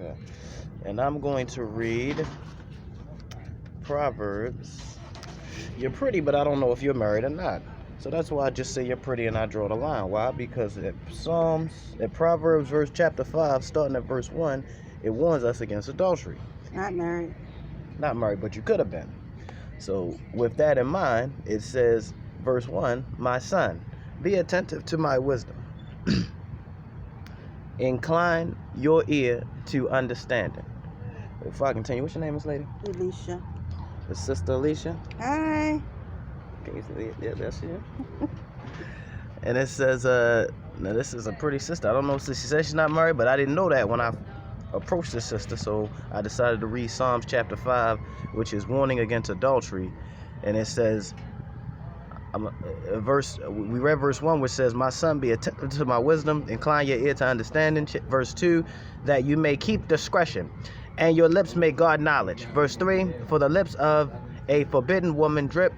Okay. And I'm going to read Proverbs. You're pretty, but I don't know if you're married or not. So that's why I just say you're pretty and I draw the line. Why? Because at Proverbs chapter 5, starting at verse 1, it warns us against adultery. Not married. Not married, but you could have been. So with that in mind, it says, verse 1, my son, be attentive to my wisdom. Incline your ear to understanding. Before I continue, what's your name, Miss Lady? Alicia. It's Sister Alicia. Hi. Can you see it? Yeah, that's you. And it says, now this is a pretty sister. I don't know if she said she's not married, but I didn't know that when I approached this sister, so I decided to read Psalms chapter 5, which is warning against adultery. And it says, we read verse 1, which says, my son, be attentive to my wisdom, incline your ear to understanding. Verse 2, that you may keep discretion, and your lips may guard knowledge. Verse 3, for the lips of a forbidden woman drip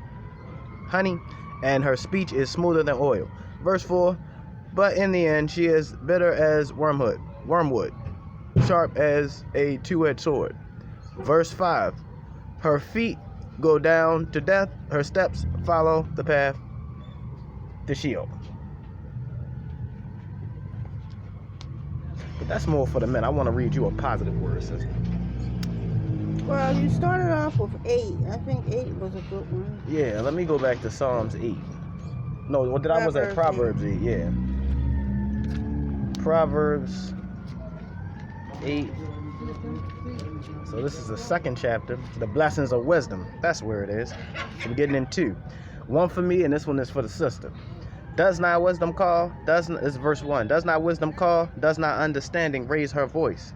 honey, and her speech is smoother than oil. Verse 4, but in the end she is bitter as wormwood, sharp as a two-edged sword. Verse 5, her feet go down to death, her steps follow the path to Sheol. But that's more for the men. I want to read you a positive word, sister. Well, you started off with 8. I think 8 was a good one. Yeah, let me go back to Psalms 8. No, I was at Proverbs 8, yeah. Proverbs 8. So this is the second chapter, the blessings of wisdom. That's where it is. So we're getting in 2. One for me, and this one is for the sister. Does not wisdom call? This is verse 1. Does not wisdom call? Does not understanding raise her voice?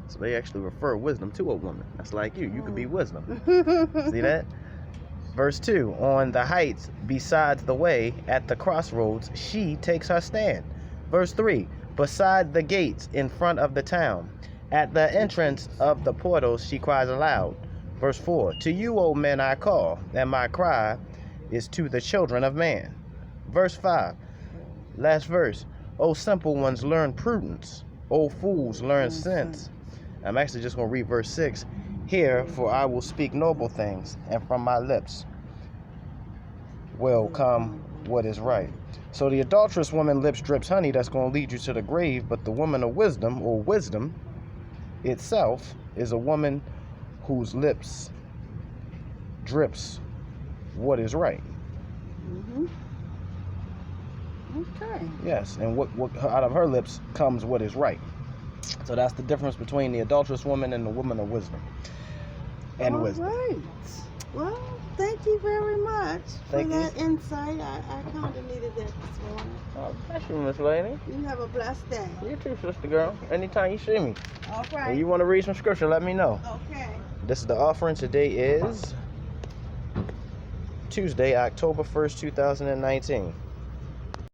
So they actually refer wisdom to a woman. That's like you. You could be wisdom. See that? Verse 2. On the heights besides the way, at the crossroads, she takes her stand. Verse 3. Beside the gates in front of the town, at the entrance of the portals, she cries aloud. Verse 4. To you, O men, I call, and my cry is to the children of man. Verse 5. Last verse. O simple ones, learn prudence. O fools, learn sense. I'm actually just going to read verse 6. Hear, for I will speak noble things, and from my lips will come what is right. So the adulterous woman lips drips honey, that's going to lead you to the grave, but the woman of wisdom, or wisdom itself, is a woman whose lips drips what is right. Mm-hmm. Okay. Yes, and what out of her lips comes what is right. So that's the difference between the adulterous woman and the woman of wisdom and wisdom. All right. Well, thank you very much for that insight. I kind of needed that this morning. Oh, bless you, Miss Lady. You have a blessed day. You too, sister girl. Anytime you see me. All right. And you want to read some scripture, let me know. Okay. This is the offering. Today is Tuesday, October 1st, 2019.